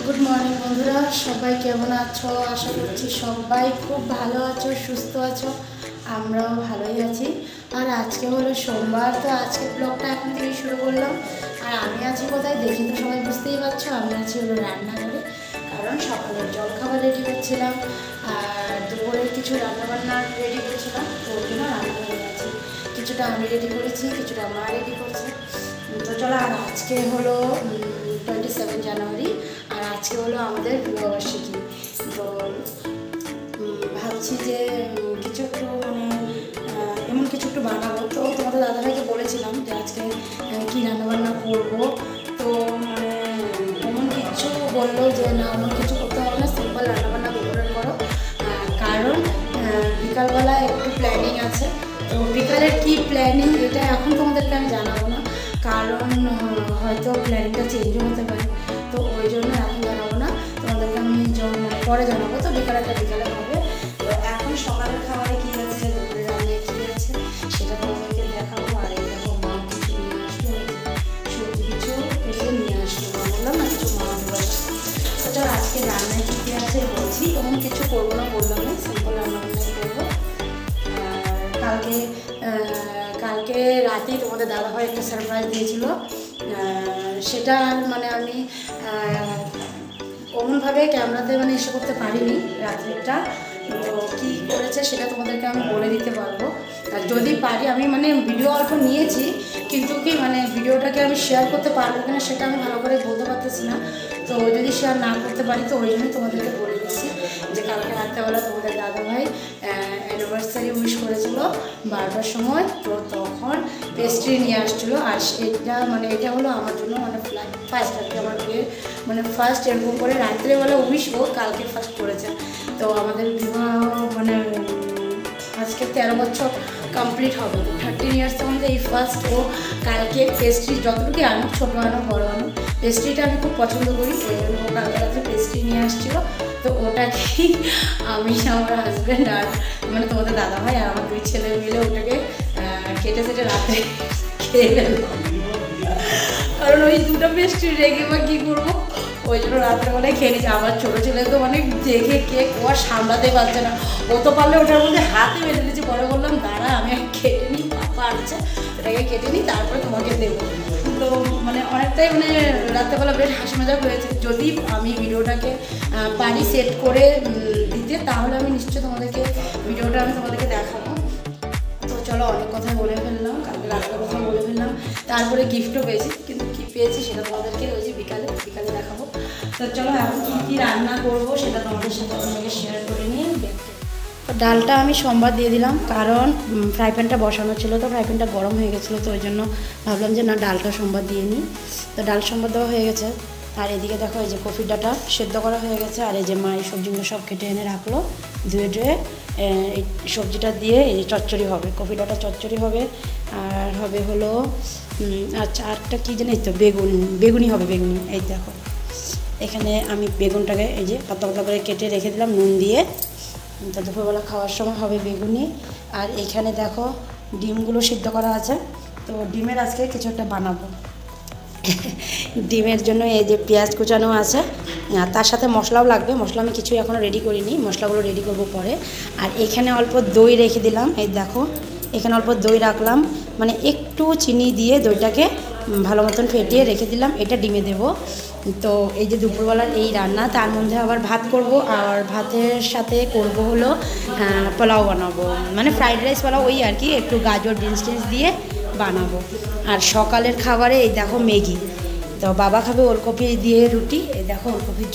Good morning বন্ধুরা, সবাই কেমন আছো? আশা করছি সবাই খুব ভালো আছো, সুস্থ আছো। আমরাও ভালোই আছি। আর আজকে হলো সোমবার, তো আজকে ব্লগটা এখন থেকে শুরু করলাম। আর আমি আছি কোথায় দেখি তো সবাই বুঝতেই পারছো, আমি আছি হলো রান্নাঘরে। কারণ সকালের জলখাবার রেডি করছিলাম আর দুপুরের কিছু রান্নাবান্না রেডি করছিলাম, তো ওই জন্য রান্নাঘরে আছি। কিছুটা আমি রেডি করেছি, কিছুটা মা রেডি করছে। তো চলো, আর আজকে হলো 27 জানুয়ারি, আর আজকে হলো আমাদের বিবাহবার্ষিকী। তো ভাবছি যে কিছু একটু এমন কিছু একটু বানাবো। তো তোমাদের দাদাভাইকে বলেছিলাম যে আজকে কী রান্নাবান্না করবো। তো এমন কিছু বললো যে না, এমন কিছু করতে হবে না, সিম্পল রান্নাবান্না দুপুরের করো। কারণ বিকালবেলা একটু প্ল্যানিং আছে। তো বিকালের কী প্ল্যানিং এটা এখন তোমাদেরকে আমি জানাবো না, কারণ হয়তো প্ল্যানিংটা চেঞ্জও হতে পারে। তো ওই জন্য এখন জানাবো না, তোমাদেরকে আমি পরে জানাবো। তো বিকালে হবে। তো এখন সকালের খাবারে কী আছে, দুপুরে রান্নায় কী আছে সেটা তোমাদেরকে দেখাবো। আর এই দেখো মা কিছু নিয়ে আসলো, সবজি কিছু কেটে নিয়ে আসলো। মা বললাম না কিছু মা দেবো। তো চলো আজকে রান্নায় কী আছে বলছি। তখন কিছু করবো না বললাম না, সিম্পল রান্নাবান্নাই করবো। কালকে রাতেই তোমাদের দাদাভাই একটা সারপ্রাইজ দিয়েছিল। সেটা আমি অমনভাবে ক্যামেরাতে এসে করতে পারিনি রাত্রিটা। তো কী করেছে সেটা তোমাদেরকে আমি বলে দিতে পারবো। আর যদি পারি আমি ভিডিও অল্প নিয়েছি, কিন্তু ভিডিওটাকে আমি শেয়ার করতে পারবো কিনা সেটা আমি ভালো করে বলতে পারতেছি না। তো যদি শেয়ার না করতে পারি তো ওই জন্যই তোমাদেরকে বলে দিচ্ছি যে কালকে রাত্রেবেলা তোমাদের দাদাভাই অ্যানিভার্সারি উইশ করেছিল 12টার সময়। তো তখন পেস্ট্রি নিয়ে আসছিলো। আর এটা হলো আমার জন্য ফার্স্ট আর কি, আমার বিয়ের ফার্স্ট এরকম করে রাত্রেবেলা উইশ ও কালকে ফার্স্ট করেছে। তো আমাদের বিবাহ আজকে 13 বছর কমপ্লিট হবে। 13 ইয়ার্সের মধ্যে এই ফার্স্ট ও কালকে পেস্ট্রি যতটুকু আনুক, ছোটো আনুক বড় আনুক, পেস্ট্রিটা আমি খুব পছন্দ করি। ওই জন্য ও কালকে রাত্রে পেস্ট্রি নিয়ে আসছিলো। তো ওটাকেই আমি আমার হাজব্যান্ড আর তোমাদের দাদাভাই আর আমার 2 ছেলে মিলে ওটাকে কেটে রাতে খেয়ে ফেলবো। কারণ ওই 2টা পেস্ট্রি রেখে বা কী করবো, ওই জন্য রাত্রেবেলায় খেয়ে নিচ্ছে। আমার ছোটো ছেলে তো দেখে কেক ও আর সামলাতে পারছে না। ও তো পারলে ওটার মধ্যে হাতে বেঁধে দিয়েছে। পরে বললাম দাঁড়া আমি কেটে নিই, পাপা আসছে, ওটাকে কেটে নিই তারপরে তোমাকে দেবো। তো অনেকটাই রাত্রেবেলা বেশ হাসি মজা হয়েছে। যদি আমি ভিডিওটাকে পারি সেট করে দিতে, তাহলে আমি নিশ্চয়ই তোমাদেরকে ভিডিওটা তোমাদেরকে দেখাবো। তো চলো, অনেক কথাই বলে ফেললাম, কালকে রাত্রের কথা বলে ফেললাম। তারপরে গিফটও পেয়েছি, কিন্তু কী পেয়েছি সেটা তোমাদেরকে ওই যে বিকালে দেখাবো। তো চলো এখন কী রান্না করবো সেটা তোমাদের সাথে আপনাকে শেয়ার করে নিয়ে দেখতে। তো ডালটা আমি সোমবার দিয়ে দিলাম, কারণ ফ্রাই প্যানটা বসানো ছিল। তো ফ্রাই প্যানটা গরম হয়ে গেছিলো, তো ওই জন্য ভাবলাম যে না, ডালটা সোমবার দিয়ে নিই। তো ডাল সোমবার দেওয়া হয়ে গেছে। আর এদিকে দেখো এই যে কফির ডাঁটা সেদ্ধ করা হয়ে গেছে। আর এই যে মা এই সবজিগুলো সব কেটে এনে রাখলো ধুয়ে এই সবজিটা দিয়ে এই চচ্চড়ি হবে, কফি ডাঁটা চচ্চড়ি হবে। আর হবে হলো আচ্ছা আরেকটা কী জানি, তো বেগুনি হবে। বেগুনি এই দেখো, এখানে আমি বেগুনটাকে এই যে পাতলা পাতলা করে কেটে রেখে দিলাম নুন দিয়ে। তো দুপুরবেলা খাওয়ার সময় হবে বেগুনি। আর এইখানে দেখো ডিমগুলো সিদ্ধ করা আছে। তো ডিমের আজকে কিছু একটা বানাবো। ডিমের জন্য এই যে পেঁয়াজ কুচানো আছে, আর তার সাথে মশলাও লাগবে। মশলা আমি কিছুই এখনও রেডি করিনি, মশলাগুলো রেডি করব পরে। আর এখানে অল্প দই রেখে দিলাম, এই দেখো এখানে অল্প দই রাখলাম, একটু চিনি দিয়ে দইটাকে ভালো মতন ফেটিয়ে রেখে দিলাম। এটা ডিমে দেব। তো এই যে দুপুরবেলার এই রান্না, তার মধ্যে আবার ভাত করব। আর ভাতের সাথে করব হলো পোলাও বানাবো, ফ্রাইড রাইস পোলাও, ওই আর কি, একটু গাজর বিনস দিয়ে বানাবো। আর সকালের খাবারে এই দেখো ম্যাগি। তো বাবা খাবে ওলকপি দিয়ে রুটি, এই দেখো ওলকপির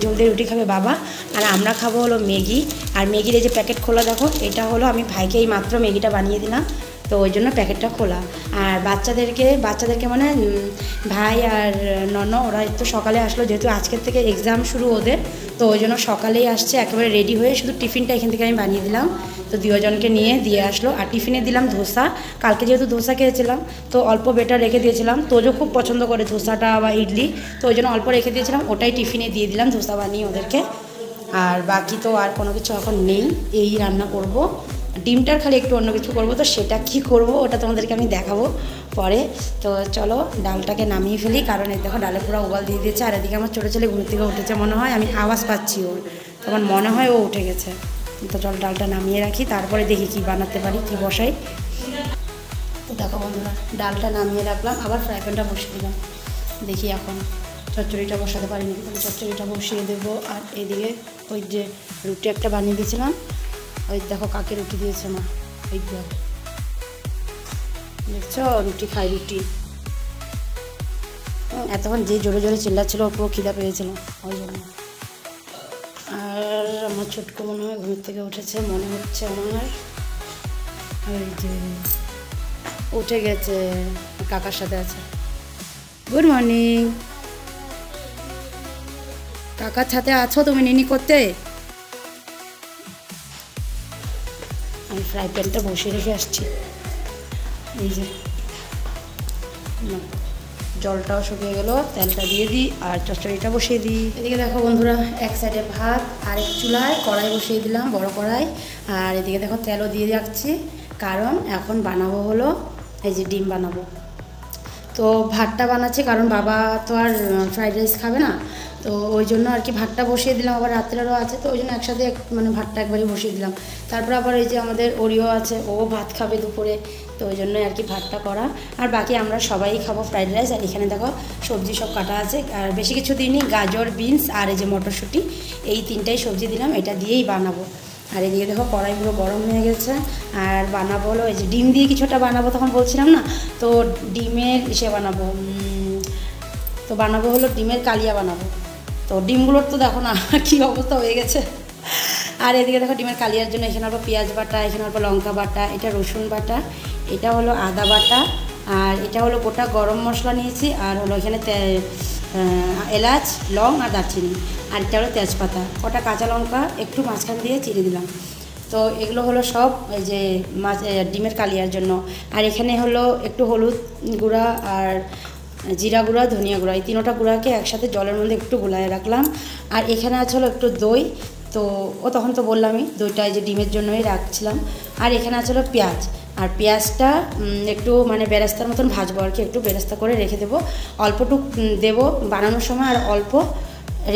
ঝোল দিয়ে রুটি খাবে বাবা। আর আমরা খাবো হলো ম্যাগি। আর ম্যাগির এই যে প্যাকেট খোলা দেখো, এটা হলো আমি ভাইকে এই মাত্র ম্যাগিটা বানিয়ে দিলাম, তো ওই জন্য প্যাকেটটা খোলা। আর বাচ্চাদেরকে ভাই আর নন ওরা একটু সকালে আসলো, যেহেতু আজকের থেকে এক্সাম শুরু ওদের, তো ওই জন্য সকালেই আসছে একেবারে রেডি হয়ে। শুধু টিফিনটা এখান থেকে আমি বানিয়ে দিলাম। তো দুজনকে নিয়ে দিয়ে আসলো। আর টিফিনে দিলাম ধোসা। কালকে যেহেতু ধোসা খেয়েছিলাম, তো অল্প বেটার রেখে দিয়েছিলাম। তোজো খুব পছন্দ করে ধোসাটা বা ইডলি, তো ওই জন্য অল্প রেখে দিয়েছিলাম, ওটাই টিফিনে দিয়ে দিলাম ধোসা বানিয়ে ওদেরকে। আর বাকি তো আর কোনো কিছু এখন নেই, এই রান্না করব। ডিমটার খালি একটু অন্য কিছু করবো, তো সেটা কি করব ওটা তোমাদেরকে আমি দেখাবো পরে। তো চলো ডালটাকে নামিয়ে ফেলি, কারণ এই দেখো ডালে পুরো উবাল দিয়ে দিয়েছে। আর এদিকে আমার ছোটো ছেলে ঘুম থেকে উঠেছে মনে হয়, আমি আওয়াজ পাচ্ছি ওর, তখন মনে হয় ও উঠে গেছে। তো চলো ডালটা নামিয়ে রাখি, তারপরে দেখি কি বানাতে পারি, কি বসাই। তো দেখো বন্ধুরা ডালটা নামিয়ে রাখলাম, আবার ফ্রাই প্যানটা বসিয়ে দিলাম। দেখি এখন চচ্চড়িটা বসাতে পারি নাকি, চচ্চড়িটা বসিয়ে দেবো। আর এদিকে ওই যে রুটি একটা বানিয়ে দিয়েছিলাম, ওই দেখো কাকে রুটি দিয়েছে মা, ওই দেখছো রুটি খাই, রুটি। এতক্ষণ যে জোরে জোরে চিল্লাচ্ছিল ওর পুরো খিদা পেয়েছিল ওই জন্য। আর আমার ছোটকু মনে হয় ঘুম থেকে উঠেছে মনে হচ্ছে আমার, ওই যে উঠে গেছে, কাকার সাথে আছে। গুড মর্নিং, কাকার সাথে আছো তুমি নিনি করতে? আমি ফ্রাই প্যানটা বসিয়ে রেখে আসছি। এই যে জলটাও শুকিয়ে গেল, তেলটা দিয়ে দিই আর চচ্চড়িটা বসিয়ে দিই। এদিকে দেখো বন্ধুরা এক সাইডে ভাত, আর এক চুলায় কড়াই বসিয়ে দিলাম, বড় কড়াই। আর এদিকে দেখো তেলও দিয়ে রাখছি, কারণ এখন বানাবো হলো এই যে ডিম বানাবো। তো ভাতটা বানাচ্ছি কারণ বাবা তো আর ফ্রাইড রাইস খাবে না, তো ওই জন্য আর কি ভাতটা বসিয়ে দিলাম। আবার রাত্রেরও আছে, তো ওই জন্য একসাথে মানে ভাতটা একবারই বসিয়ে দিলাম। তারপর আবার এই যে আমাদের ওরিও আছে, ও ভাত খাবে দুপুরে, তো ওই জন্যই আর কি ভাতটা করা। আর বাকি আমরা সবাই খাবো ফ্রাইড রাইস। আর এখানে দেখো সবজি সব কাটা আছে, আর বেশি কিছু দিইনি, গাজর, বিনস আর এই যে মটরশুঁটি, এই তিনটাই সবজি দিলাম, এটা দিয়েই বানাবো। আর এদিকে দেখো কড়াই পুরো গরম হয়ে গেছে। আর বানাবো হলো এই যে ডিম দিয়ে কিছুটা বানাবো, তখন বলছিলাম না, তো ডিমের ইসে বানাবো, তো বানাবো হলো ডিমের কালিয়া বানাবো। তো ডিমগুলোর তো দেখো না কী অবস্থা হয়ে গেছে। আর এদিকে দেখো ডিমের কালিয়ার জন্য এখানে অল্প পেঁয়াজ বাটা, এখানে অল্প লঙ্কা বাটা, এটা রসুন বাটা, এটা হলো আদা বাটা, আর এটা হলো গোটা গরম মশলা নিয়েছি, আর হলো এখানে এলাচ, লং আর দারচিনি, আর এটা হলো তেজপাতা, কটা কাঁচা লঙ্কা একটু মাঝখান দিয়ে চিড়ে দিলাম। তো এগুলো হলো সব এই যে ডিমের কালিয়ার জন্য। আর এখানে হলো একটু হলুদ গুঁড়া আর জিরা গুঁড়া, ধনিয়া গুঁড়া, এই তিনোটা গুঁড়াকে একসাথে জলের মধ্যে একটু গুলায় রাখলাম। আর এখানে আছে হলো একটু দই, তো ও তখন তো বললামই দইটা এই যে ডিমের জন্যই রাখছিলাম। আর এখানে আছে হলো পেঁয়াজ, আর পেঁয়াজটা একটু মানে বেরেস্তার মতন ভাজবো আর কি, একটু বেরেস্তা করে রেখে দেবো, অল্পটুক দেবো বানানোর সময় আর অল্প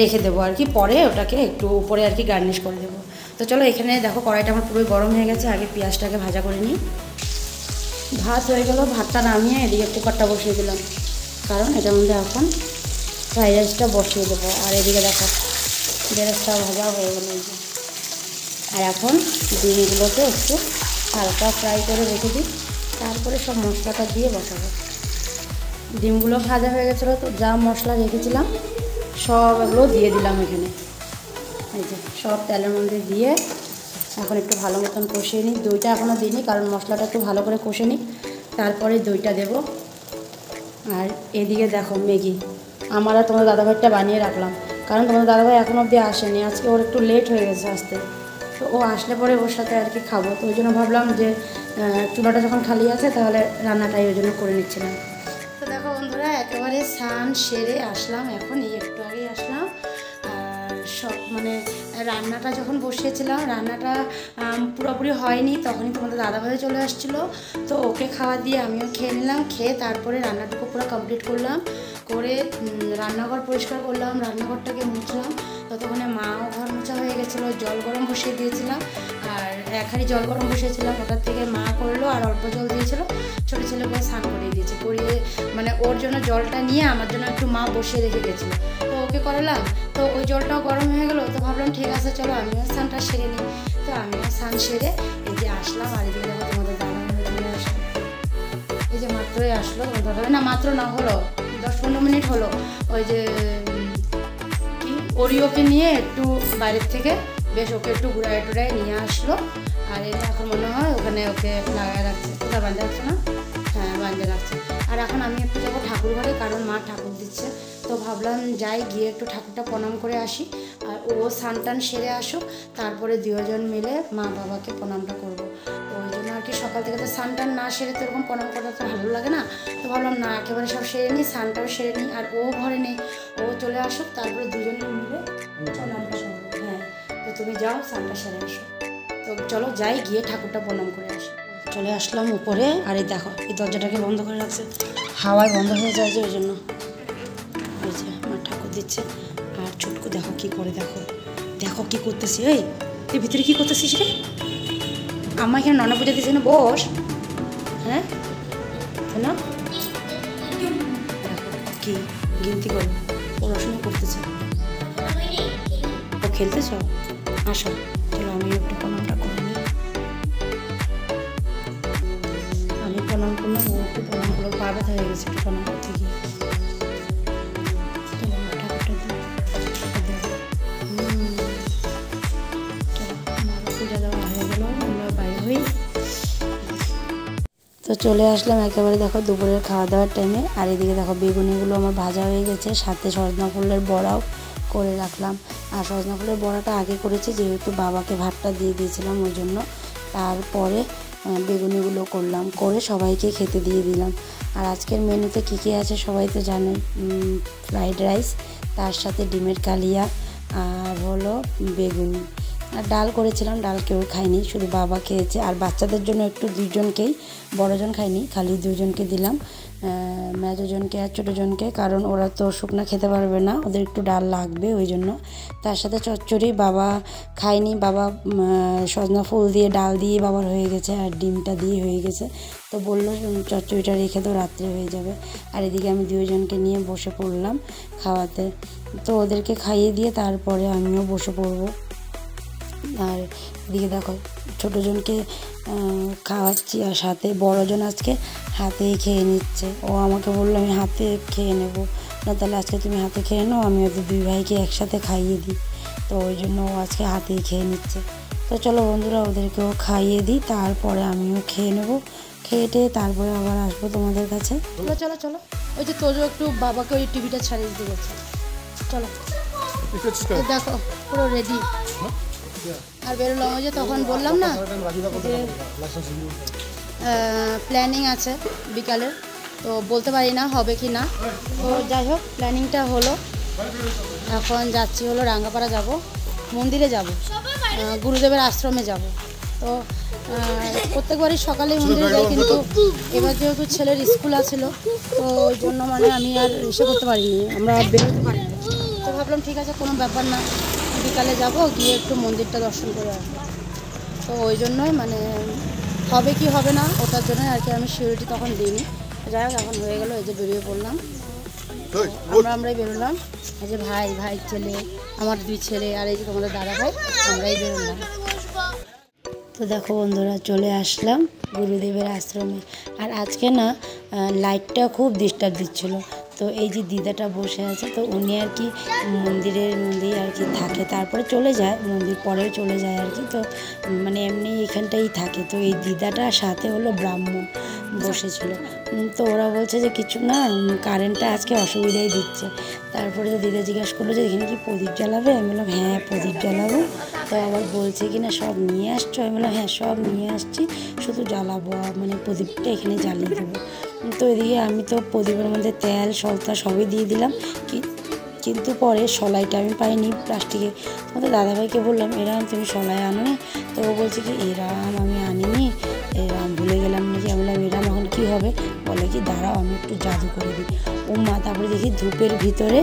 রেখে দেবো আর কি, পরে ওটাকে একটু উপরে আর কি গার্নিশ করে দেবো। তো চলো এখানে দেখো কড়াইটা আমার পুরোই গরম হয়ে গেছে, আগে পেঁয়াজটাকে ভাজা করে নিই। ভাত হয়ে গেল, ভাতটা নামিয়ে এদিকে কুকারটা বসিয়ে দিলাম, কারণ এটার মধ্যে এখন ফ্রাইড রাইসটা বসিয়ে দেবো। আর এদিকে দেখো বেরেস্তা ভাজা হয়ে গেলো এই যে। আর এখন ডিমগুলোকে একটু হালকা ফ্রাই করে রেখে দিই, তারপরে সব মশলাটা দিয়ে বসাবো। ডিমগুলো ভাজা হয়ে গেছিলো, তো যা মশলা রেখেছিলাম সব এগুলো দিয়ে দিলাম এখানে, এই যে সব তেলের মধ্যে দিয়ে এখন একটু ভালো মতন কষিয়ে নিই। দইটা এখনও দিইনি, কারণ মশলাটা একটু ভালো করে কষে নিই, তারপরে দইটা দেব। আর এদিকে দেখো ম্যাগি আমার আর তোমার দাদাভাইটা বানিয়ে রাখলাম, কারণ তোমার দাদাভাই এখনও অবধি আসেনি, আজকে ওর একটু লেট হয়ে গেছে আসতে, তো ও আসলে পরে ওর সাথে আর কি খাবো। তো ওই জন্য ভাবলাম যে চুলাটা যখন খালি আছে তাহলে রান্নাটাই ওই জন্য করে নিচ্ছিলাম। তো দেখো বন্ধুরা একেবারে স্নান সেরে আসলাম, এখন এই একটু আগেই আসলাম। আর সব মানে রান্নাটা যখন বসিয়েছিলাম, রান্নাটা পুরোপুরি হয়নি, তখনই তোমাদের দাদাভাই চলে আসছিলো, তো ওকে খাওয়া দিয়ে আমিও খেয়ে নিলাম, খেয়ে তারপরে রান্নাটুকু পুরো কমপ্লিট করলাম, করে রান্নাঘর পরিষ্কার করলাম, রান্নাঘরটাকে মুছলাম। ততক্ষণে মাও ঘর মোছা হয়ে গেছিলো, জল গরম বসিয়ে দিয়েছিলাম, আর এক হাঁড়ি জল গরম বসিয়েছিলাম, ওটার থেকে মা করলো আর অল্প জল দিয়েছিলো, ছোটো ছেলেকে স্নান করিয়ে দিয়েছে, করিয়ে মানে ওর জন্য জলটা নিয়ে আমার জন্য একটু মা বসিয়ে রেখে গেছিলো, তো ওকে করালাম। তো ওই জলটাও গরম হয়ে গেলো, তো ভাবলাম ঠিক আছে চলো আমিও স্নানটা সেরে নিই। তো আমিও স্নান সেরে এই যে আসলাম, আর এদিকে দেখো তোমাদের দাদা আসলো, এই যে মাত্রই আসলো, না মাত্র না হলো 10-15 মিনিট হলো, ওই যে কি ওরিওকে নিয়ে একটু বাইরের থেকে বেশ ওকে একটু ঘুরায় টুরায় নিয়ে আসলো। আর এটা এখন মনে হয় ওখানে ওকে লাগায় রাখছে, কোথায় বাঁধে রাখছে না, হ্যাঁ বাঁধে রাখছে। আর এখন আমি একটু যাবো ঠাকুর ঘরে, কারণ মা ঠাকুর দিচ্ছে, তো ভাবলাম যাই গিয়ে একটু ঠাকুরটা প্রণাম করে আসি, আর ও স্নান টান সেরে আসুক, তারপরে দুজন মিলে মা বাবাকে প্রণামটা করবো। তো ওই জন্য আর কি সকাল থেকে তো স্নান টান না সেরে তো এরকম প্রণাম করা তো ভালো লাগে না, তো ভাবলাম না একেবারে সব সেরে নিই, স্নানটাও সেরে নিই, আর ও ঘরে নেই, ও চলে আসুক, তারপরে দুজনে মিলে প্রণামটা সারবো। হ্যাঁ তো তুমি যাও স্নানটা সেরে আসো, তো চলো যাই গিয়ে ঠাকুরটা প্রণাম করে আসি। চলে আসলাম উপরে, আর এই দেখো এই দরজাটাকে বন্ধ করে রাখছে, হাওয়ায় বন্ধ হয়ে যায় যে ওই জন্য। ওই যে আমার ঠাকুর দিচ্ছে, আর ছোটকু দেখো কি করে, দেখো দেখো কি করতেছি। এই তুই ভিতরে কি করতেছিস রে? আম্মা এখানে ননা পূজা দিচ্ছে না, বস। হ্যাঁ না, দেখো কি গিনতি করে পড়াশোনা করতেছে। ও খেলতেছ? আসো চলো আমি একটু প্রণামটা করে নিই। আমি প্রণাম করলাম, ও একটু প্রণাম করলো, পা ব্যথা হয়ে গেছে একটু প্রণাম করতে গিয়ে। পূজা দেওয়া হয়ে গেল, আমরা বাইরে হই। তো চলে আসলাম একেবারে দেখো দুপুরের খাওয়া দাওয়ার টাইমে। আর এদিকে দেখো বেগুনিগুলো আমার ভাজা হয়ে গেছে, সাথে সজনা ফুলের বড়াও করে রাখলাম। আর সজনা ফুলের বড়াটা আগে করেছি, যেহেতু বাবাকে ভাতটা দিয়ে দিয়েছিলাম ওই জন্য। তারপরে বেগুনিগুলো করলাম, করে সবাইকে খেতে দিয়ে দিলাম। আর আজকের মেনুতে কী কী আছে সবাই তো জানে, ফ্রাইড রাইস, তার সাথে ডিমের কালিয়া, আর হলো বেগুনি। আর ডাল করেছিলাম, ডাল কেউ খায়নি, শুধু বাবা খেয়েছে। আর বাচ্চাদের জন্য একটু দুজনকেই, বড়জন খায়নি, খালি দুজনকে দিলাম, মেজোজনকে আর ছোটোজনকে, কারণ ওরা তো শুকনো খেতে পারবে না, ওদের একটু ডাল লাগবে ওই জন্য। তার সাথে চচ্চড়ি বাবা খায়নি, বাবা সজনা ফুল দিয়ে ডাল দিয়ে বাবার হয়ে গেছে, আর ডিমটা দিয়ে হয়ে গেছে। তো বললো চচ্চড়িটা রেখে তো রাত্রে হয়ে যাবে। আর এদিকে আমি দুজনকে নিয়ে বসে পড়লাম খাওয়াতে। তো ওদেরকে খাইয়ে দিয়ে তারপরে আমিও বসে পড়বো। আর এদিকে দেখো ছোটোজনকে খাওয়াচ্ছি, আর সাথে বড়জন আজকে হাতেই খেয়ে নিচ্ছে। ও আমাকে বললো আমি হাতে খেয়ে নেব, না তাহলে আজকে তুমি হাতে খেয়ে নাও, আমি ওদের দুই ভাইকে একসাথে খাইয়ে দিই। তো ওই জন্য ও আজকে হাতেই খেয়ে নিচ্ছে। তো চলো বন্ধুরা, ওদেরকেও খাইয়ে দিই, তারপরে আমিও খেয়ে নেবো। খেয়ে টেয়ে তারপরে আবার আসবো তোমাদের কাছে। চলো চলো চলো, ওই যে তোজো একটু বাবাকে ওই টিভিটা ছাড়িয়ে দিতে গেছে। চলো দেখো পুরো রেডি। আর বেরোলাম, ওই যে তখন বললাম না যে প্ল্যানিং আছে বিকালের, তো বলতে পারি না হবে কি না। তো যাই হোক প্ল্যানিংটা হলো, এখন যাচ্ছি হলো রাঙ্গাপাড়া যাব, মন্দিরে যাব, গুরুদেবের আশ্রমে যাব। তো প্রত্যেকবারই সকালে মন্দিরে যাই, কিন্তু এবার যেহেতু ছেলের স্কুল আছিল, তো ওই জন্য মানে আমি আর এসে করতে পারিনি, আমরা বেরোতে পারিনি। তো ভাবলাম ঠিক আছে কোনো ব্যাপার না, বিকালে যাব, গিয়ে একটু মন্দিরটা দর্শন করে আসবো। তো ওই জন্যই মানে হবে কি হবে না ওটার জন্যই আর কি আমি সিউরিটি তখন দিইনি। যাই হোক এখন হয়ে গেল, এই যে বেরিয়ে পড়লাম, আমরাই বেরোলাম। এই যে ভাই ছেলে, আমার দুই ছেলে, আর এই যে তোমাদের দাদা ভাই, আমরাই বেরোলাম। তো দেখো বন্ধুরা চলে আসলাম গুরুদেবের আশ্রমে। আর আজকে না লাইটটা খুব ডিস্টার্ব দিচ্ছিলো। তো এই যে দিদাটা বসে আছে, তো উনি আর কি মন্দিরের মধ্যেই আর কি থাকে, তারপরে চলে যায় মন্দির, পরেও চলে যায় আর কি। তো মানে এমনি এখানটাই থাকে। তো এই দিদাটার সাথে হলো ব্রাহ্মণ বসেছিল। তো ওরা বলছে যে কিছু না, কারেন্টটা আজকে অসুবিধাই দিচ্ছে। তারপরে তো দিদা জিজ্ঞাসা করলো যে এখানে কি প্রদীপ জ্বালাবে? আমি বললাম হ্যাঁ প্রদীপ জ্বালাবো। তো আবার বলছে কি না সব নিয়ে আসছো? আমি বললাম হ্যাঁ সব নিয়ে আসছি, শুধু জ্বালাবো, মানে প্রদীপটা এখানে জ্বালিয়ে দেবো। তো এদিকে আমি তো প্রদীপের মধ্যে তেল সলতা সবই দিয়ে দিলাম, কিন্তু পরে সলাইটা আমি পাইনি প্লাস্টিকে। তোমাদের দাদাভাইকে বললাম এরাম তুমি সলাই আনো নি? তো ও বলছে কি এরাম আমি আনিনি, এরাম ভুলে গেলাম নাকি। আমি বললাম এরাম এখন কী হবে? বলে কি দাঁড়াও আমি একটু জাদু করে দিই। ও মা, তারপরে দেখি ধূপের ভিতরে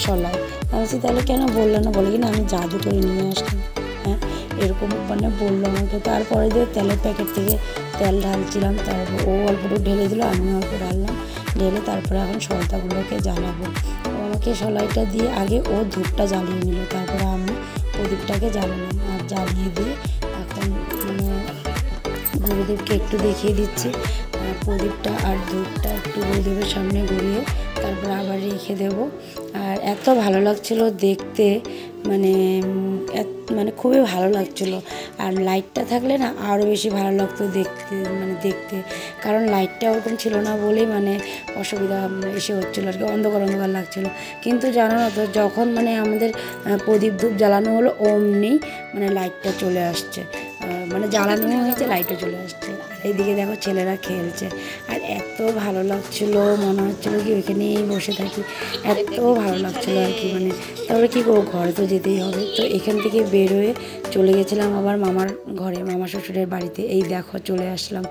সলাই। আমি বলছি তাহলে কেন বললো না? বলে কি না আমি জাদু করে নিয়ে আসলাম। হ্যাঁ এরকম মানে বললো আমাকে। তারপরে দিয়ে তেলের প্যাকেট থেকে তেল ঢালছিলাম, তারপর ও অল্পটুকু ঢেলে দিল, আমিও অল্প ঢাললাম, ঢেলে তারপরে এখন সলতাগুলোকে জ্বালাবো। ও আমাকে সলাইটা দিয়ে আগে ও ধূপটা জ্বালিয়ে নিল, তারপরে আমি প্রদীপটাকে জ্বালালাম। আর জ্বালিয়ে দিয়ে এখন মানে গুরুদেবকে একটু দেখিয়ে দিচ্ছি প্রদীপটা আর ধূপটা একটু গুরুদেবের সামনে ঘুরিয়ে তারপর আবার রেখে দেব। আর এত ভালো লাগছিল দেখতে, মানে খুবই ভালো লাগছিলো। আর লাইটটা থাকলে না আরও বেশি ভালো লাগতো দেখতে, কারণ লাইটটা ওরকম ছিল না বলেই মানে অসুবিধা এসে হচ্ছিলো আর কি, অন্ধকার লাগছিলো। কিন্তু জানো না তো, যখন মানে আমাদের প্রদীপ ধূপ জ্বালানো হলো অমনি মানে লাইটটা চলে আসছে, মানে জ্বালানো হয়েছে লাইটও চলে আসছে। আর এইদিকে দেখো ছেলেরা খেলছে। আর এত ভালো লাগছিল, মনে হচ্ছিলো কি ওইখানেই বসে থাকি, এত ভালো লাগছিলো আর কি। মানে তারপরে কী করবো, ঘরে তো যেতেই হবে। তো এখান থেকে বের হয়ে চলে গেছিলাম আবার মামার ঘরে, মামা শ্বশুরের বাড়িতে। এই দেখো চলে আসলাম,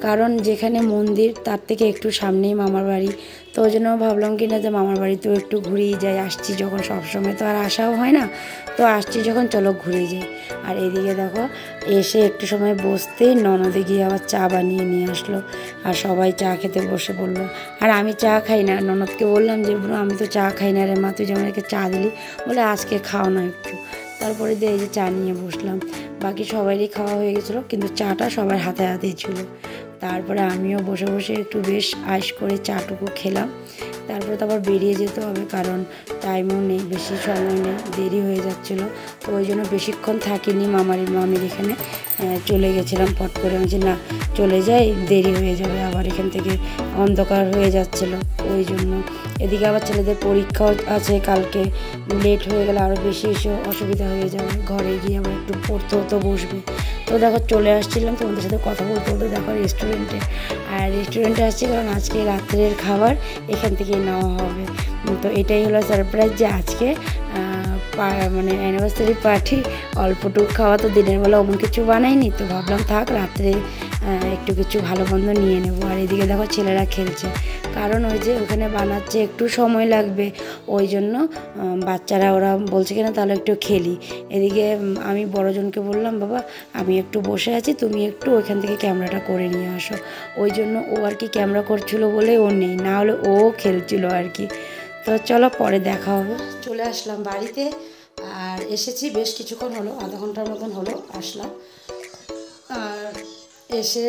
কারণ যেখানে মন্দির তার থেকে একটু সামনেই মামার বাড়ি। তো ওই জন্য ভাবলাম কি না যে মামার বাড়িতেও একটু ঘুরেই যাই, আসছি যখন, সবসময় তো আর আসাও হয় না, তো আসছি যখন চলো ঘুরে যাই। আর এদিকে দেখো এসে একটু সময় বসতেই ননদে গিয়ে আবার চা বানিয়ে নিয়ে আসলো, আর সবাই চা খেতে বসে পড়লো। আর আমি চা খাই না, ননদকে বললাম যে আমি তো চা খাই না রে মা, তুই যে আমাকে চা দিলি, বলে আজকে খাও না একটু। তারপরে দিয়ে এই যে চা নিয়ে বসলাম। বাকি সবারই খাওয়া হয়ে গেছিলো, কিন্তু চাটা সবার হাতে হাতেই ছিল। তারপরে আমিও বসে বসে একটু বেশ আয়েশ করে চাটুকু খেলাম। তারপরে তো আবার বেরিয়ে যেতে হবে, কারণ টাইমও নেই, বেশি সময় নেই, দেরি হয়ে যাচ্ছিলো। তো ওই জন্য বেশিক্ষণ থাকিনি মামির এখানে, চলে গেছিলাম পট করে। আমি যে না চলে যাই, দেরি হয়ে যাবে, আবার এখান থেকে অন্ধকার হয়ে যাচ্ছিলো, ওই জন্য। এদিকে আবার ছেলেদের পরীক্ষাও আছে কালকে, লেট হয়ে গেলে আরও বেশি এসে অসুবিধা হয়ে যাবে, ঘরে গিয়ে আবার একটু পড়তেও তো বসবে। তো দেখো চলে আসছিলাম তোমাদের সাথে কথা বলতে বলতে, দেখো রেস্টুরেন্টে। আর রেস্টুরেন্টে আসছি কারণ আজকে রাত্রের খাবার এখান থেকে নেওয়া হবে। তো এটাই হলো সারপ্রাইজ, যে আজকে মানে অ্যানিভার্সারি পার্টি, অল্পটুকু খাওয়া, তো দিনের বেলা অমন কিছু বানাইনি, তো ভাবলাম থাক রাত্রে একটু কিছু ভালো মন্দ নিয়ে নেবো। আর এদিকে দেখো ছেলেরা খেলছে, কারণ ওই যে ওখানে বানাচ্ছে একটু সময় লাগবে, ওই জন্য বাচ্চারা ওরা বলছে কিনা তাহলে একটু খেলি। এদিকে আমি বড়জনকে বললাম বাবা আমি একটু বসে আছি, তুমি একটু ওইখান থেকে ক্যামেরাটা করে নিয়ে আসো। ওই জন্য ও আর কি ক্যামেরা করছিল বলে ও নেই, না হলে ও খেলছিল আর কি। তো চলো পরে দেখা হবে। চলে আসলাম বাড়িতে, আর এসেছি বেশ কিছুক্ষণ হলো, আধা ঘন্টার মতন হলো আসলাম। আর এসে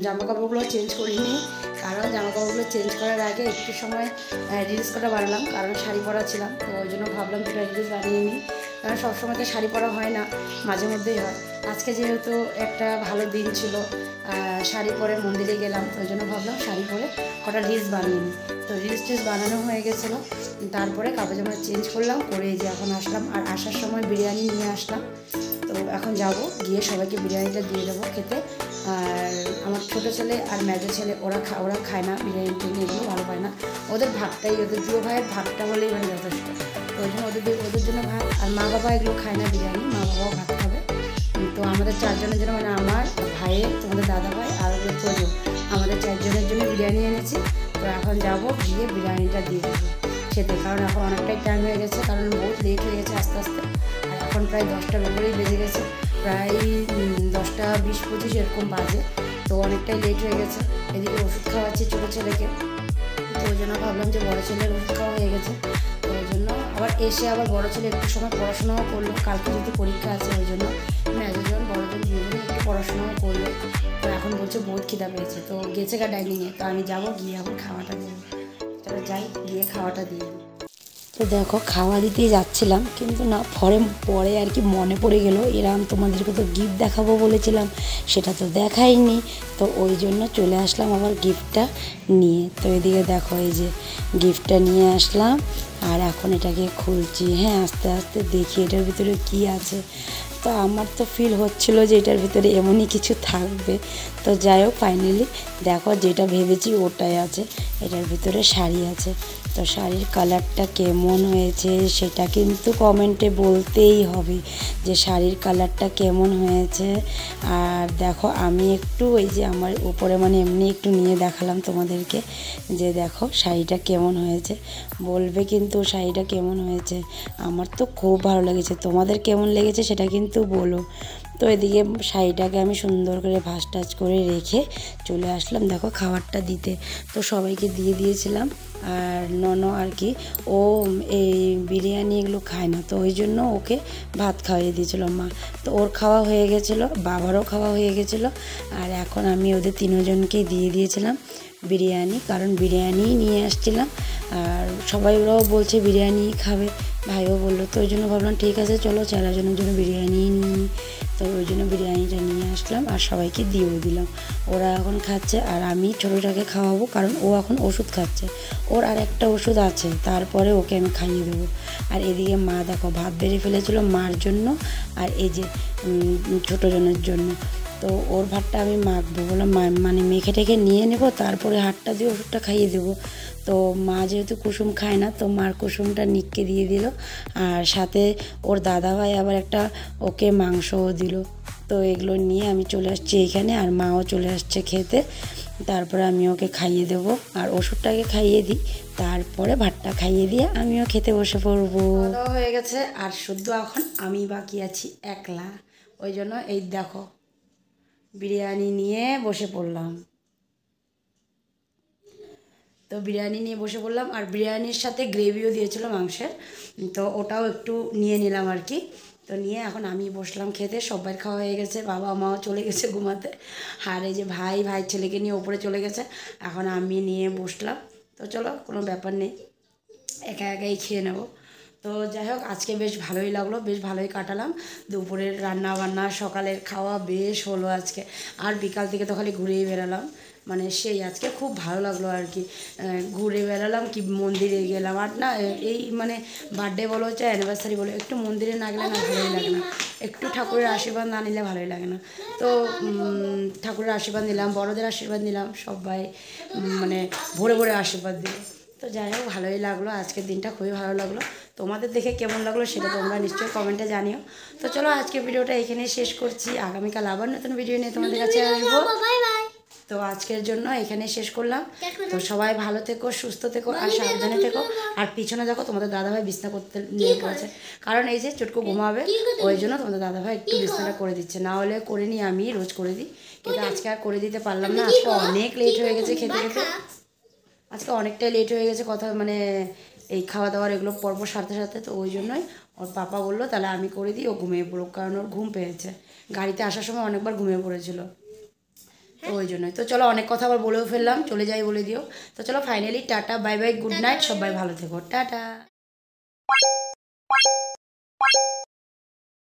জামাকাপড়গুলো চেঞ্জ করিনি, কারণ জামাকাপড়গুলো চেঞ্জ করার আগে একটু সময় রিলস করা বানালাম, কারণ শাড়ি পরা ছিলাম, তো ওই জন্য ভাবলাম দুটো রিলস বানিয়ে নিই। কারণ সবসময় তো শাড়ি পরা হয় না, মাঝে মধ্যেই হয়। আজকে যেহেতু একটা ভালো দিন ছিল, শাড়ি পরে মন্দিরে গেলাম, ওই জন্য ভাবলাম শাড়ি পরে কটা রিলস বানিয়ে নিই। তো রিলস বানানো হয়ে গেছিলো, তারপরে কাপড় জামা চেঞ্জ করলাম, করে যে এখন আসলাম। আর আসার সময় বিরিয়ানি নিয়ে আসলাম, তো এখন যাব গিয়ে সবাইকে বিরিয়ানিটা দিয়ে দেবো খেতে। আর আমার ছোটো ছেলে আর মেজো ছেলে ওরা খায় না বিরিয়ানি টিরিয়ানি, এগুলো ভালো পায় না। ওদের ভাতটাই, ওদের দুটো ভাইয়ের ভাতটা হলেই মানে যথেষ্ট, তো ওই জন্য ওদের জন্য ভাত। আর মা বাবা এগুলো খায় না বিরিয়ানি, মা বাবাও ভাত খাবে। তো আমাদের চারজনের জন্য, মানে আমার ভাইয়ের, তোমাদের দাদা ভাই আর ওগুলো প্রয়োজন, আমাদের চারজনের জন্য বিরিয়ানি এনেছি। তো এখন যাব গিয়ে বিরিয়ানিটা দিয়ে দেবো খেতে, কারণ এখন অনেকটাই টাইম হয়ে গেছে, কারণ বহুত লেট হয়ে গেছে আস্তে আস্তে। আর এখন প্রায় 10টার উপরেই বেজে গেছে, প্রায় 10টা 20-25 এরকম বাজে, তো অনেকটাই লেট হয়ে গেছে। এদিকে ওষুধ খাওয়াচ্ছি ছোটো ছেলেকে, তো ওই জন্য ভাবলাম যে বড়ো ছেলের ওষুধ খাওয়া হয়ে গেছে, তো ওই জন্য আবার এসে আবার বড়ো ছেলে একটু সময় পড়াশোনাও করলো, কালকে যেহেতু পরীক্ষা আছে, ওই জন্য মেজোজন বড়োজন দুজনে একটু পড়াশোনাও করলো। তো এখন বলছে বহুত খিদা পেয়েছে, তো গেছে গা ডাইনিংয়ে, তো আমি যাবো গিয়ে আবার খাওয়াটা দেবো। চলো যাই, গিয়ে খাওয়াটা দিয়ে দিই। তো দেখো খাওয়া দিতেই যাচ্ছিলাম, কিন্তু না পরে আর কি মনে পড়ে গেল, এরম তোমাদেরকে তো গিফট দেখাবো বলেছিলাম, সেটা তো দেখাইনি। তো ওই জন্য চলে আসলাম আবার গিফটটা নিয়ে। তো এদিকে দেখো এই যে গিফটটা নিয়ে আসলাম, আর এখন এটাকে খুলছি। হ্যাঁ আস্তে আস্তে দেখি এটার ভিতরে কি আছে। তো আমার তো ফিল হচ্ছিলো যে এটার ভিতরে এমনই কিছু থাকবে। তো যাই হোক ফাইনালি দেখো যেটা ভেবেছি ওটাই আছে, এটার ভিতরে শাড়ি আছে। তো শাড়ির কালারটা কেমন হয়েছে সেটা কিন্তু কমেন্টে বলতেই হবে, যে শাড়ির কালারটা কেমন হয়েছে। আর দেখো আমি একটু ওই যে আমার উপরে মানে এমনি একটু নিয়ে দেখালাম তোমাদেরকে, যে দেখো শাড়িটা কেমন হয়েছে, বলবে কিন্তু শাড়িটা কেমন হয়েছে। আমার তো খুব ভালো লেগেছে, তোমাদের কেমন লেগেছে সেটা কিন্তু বলো। তো এদিকে শাড়িটাকে আমি সুন্দর করে ভাঁজ টাজ করে রেখে চলে আসলাম দেখো খাবারটা দিতে। তো সবাইকে দিয়ে দিয়েছিলাম, আর ননো আর কি ও এই বিরিয়ানি এগুলো খায় না, তো ওই জন্য ওকে ভাত খাওয়িয়ে দিয়েছিলো মা। তো ওর খাওয়া হয়ে গেছিলো, বাবারও খাওয়া হয়ে গেছিলো। আর এখন আমি ওদের তিনজনকেই দিয়ে দিয়েছিলাম বিরিয়ানি, কারণ বিরিয়ানি নিয়ে আসছিলাম, আর সবাই ওরাও বলছে বিরিয়ানি খাবে, ভাইও বললো। তো ওই জন্য ভাবলাম ঠিক আছে চলো চারজনের জন্য বিরিয়ানি নিই। তো ওই জন্য বিরিয়ানিটা নিয়ে আসলাম, আর সবাইকে দিয়েও দিলাম। ওরা এখন খাচ্ছে, আর আমি ছোটোটাকে খাওয়াবো, কারণ ও এখন ওষুধ খাচ্ছে, ওর আর একটা ওষুধ আছে, তারপরে ওকে আমি খাইয়ে দেবো। আর এদিকে মা দেখো ভাত বেড়ে ফেলেছিলো মার জন্য, আর এই যে ছোটো জনের জন্য। তো ওর ভাতটা আমি মাখবো, বললাম মানে মেখে টেখে নিয়ে নেব, তারপরে হাতটা দিয়ে ওষুধটা খাইয়ে দেবো। তো মা যেহেতু কুসুম খায় না, তো মার কুসুমটা নিককে দিয়ে দিল, আর সাথে ওর দাদাভাই আবার একটা ওকে মাংসও দিল। তো এগুলো নিয়ে আমি চলে আসছি এইখানে, আর মাও চলে আসছে খেতে। তারপরে আমি ওকে খাইয়ে দেবো, আর ওষুধটাকে খাইয়ে দিই, তারপরে ভাতটা খাইয়ে দিয়ে আমিও খেতে বসে পড়বো। খাওয়া হয়ে গেছে, আর শুধু এখন আমি বাকি আছি একলা। ওই জন্য এই দেখো বিরিয়ানি নিয়ে বসে পড়লাম। তো বিরিয়ানি নিয়ে বসে পড়লাম, আর বিরিয়ানির সাথে গ্রেভিও দিয়েছিল মাংসের, তো ওটাও একটু নিয়ে নিলাম আর কি। তো নিয়ে এখন আমি বসলাম খেতে। সবাই খাওয়া হয়ে গেছে, বাবা মাও চলে গেছে ঘুমাতে, আর এই যে ভাই ছেলেকে নিয়ে ওপরে চলে গেছে। এখন আমি নিয়ে বসলাম। তো চলো, কোনো ব্যাপার নেই, একা একাই খেয়ে নেব। তো যাই হোক, আজকে বেশ ভালোই লাগলো, বেশ ভালোই কাটালাম। দুপুরের রান্না বান্না, সকালের খাওয়া বেশ হলো আজকে। আর বিকাল থেকে তো খালি ঘুরেই বেড়ালাম, মানে সেই আজকে খুব ভালো লাগলো আর কি। ঘুরে বেড়ালাম, কি মন্দিরে গেলাম, আর না এই মানে বার্থডে বলো চাই অ্যানিভার্সারি বলো, একটু মন্দিরে না গেলে না ভালোই লাগে না, একটু ঠাকুরের আশীর্বাদ না নিলে ভালোই লাগে না। তো ঠাকুরের আশীর্বাদ নিলাম, বড়দের আশীর্বাদ নিলাম, সবাই মানে ভরে ভরে আশীর্বাদ দিল। তো যাই হোক, ভালোই লাগলো, আজকের দিনটা খুবই ভালো লাগলো। তোমাদের দেখে কেমন লাগলো সেটা তোমরা নিশ্চয়ই কমেন্টে জানিও। তো চলো, আজকের ভিডিওটা এখানেই শেষ করছি, আগামীকাল আবার নতুন ভিডিও নিয়ে তোমাদের কাছে আসবো। তো আজকের জন্য এখানে শেষ করলাম। তো সবাই ভালো থেকো, সুস্থ থেকো, আর সাবধানে থেকো। আর পিছনে দেখো তোমাদের দাদাভাই বিছনা করতে নিয়ে পড়েছে, কারণ এই যে চুটকু ঘুমাবে, ওই জন্য তোমাদের দাদাভাই একটু বিছনাটা করে দিচ্ছে, না হলে করে নিই, আমি রোজ করে দিই, কিন্তু আজকে আর করে দিতে পারলাম না। আজকে অনেক লেট হয়ে গেছে খেতে খেতে, আজকে অনেকটাই লেট হয়ে গেছে, কথা মানে এই খাওয়া দাওয়ার এগুলো পর্ব সারতে সারতে। তো ওই জন্যই ওর পাপা বললো তাহলে আমি করে দিই, ও ঘুমিয়ে পড়ুক, কারণ ওর ঘুম পেয়েছে, গাড়িতে আসার সময় অনেকবার ঘুমিয়ে পড়েছিল। তো ওই জন্যই। তো চলো, অনেক কথা আবার বলেও ফেললাম, চলে যাই বলে দিও। তো চলো, finally tata, bye bye, good night, সবাই ভালো থেকো, টাটা।